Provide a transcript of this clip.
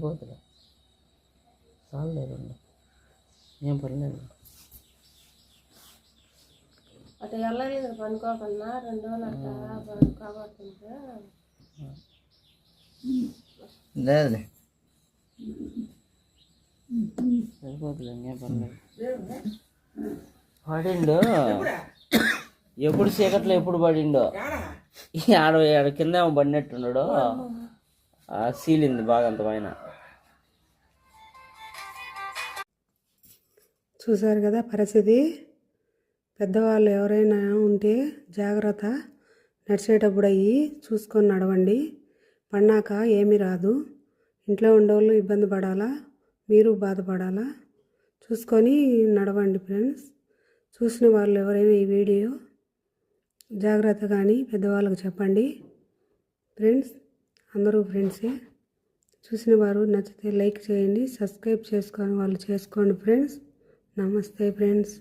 పోతులే చాలేదు ఏం పర్లేదు అటు వెళ్ళలేదు పనుకోకుండా 2 రోజులు అట్లా కాబడుతుంటే లేదు సరిపోతులే ఇంకేం పర్లేదు పడిండు ఎప్పుడు చీకట్లో ఎప్పుడు పడిండో ఆడ కింద ఏమో పడినట్టున్నాడు సీలింది బాగా అంత పైన. చూసారు కదా పరిస్థితి. పెద్దవాళ్ళు ఎవరైనా ఉంటే జాగ్రత్త, నడిచేటప్పుడు అయ్యి చూసుకొని నడవండి. పడినాక ఏమీ రాదు. ఇంట్లో ఉండేవాళ్ళు ఇబ్బంది పడాలా, మీరు బాధపడాలా, చూసుకొని నడవండి ఫ్రెండ్స్. చూసిన వాళ్ళు ఎవరైనా ఈ వీడియో జాగ్రత్త కానీ పెద్దవాళ్ళకు చెప్పండి ఫ్రెండ్స్. అందరూ ఫ్రెండ్సే. చూసిన వారు నచ్చితే లైక్ చేయండి, సబ్స్క్రైబ్ చేసుకొని వాళ్ళు చేసుకోండి ఫ్రెండ్స్. నమస్తే ఫ్రెండ్స్.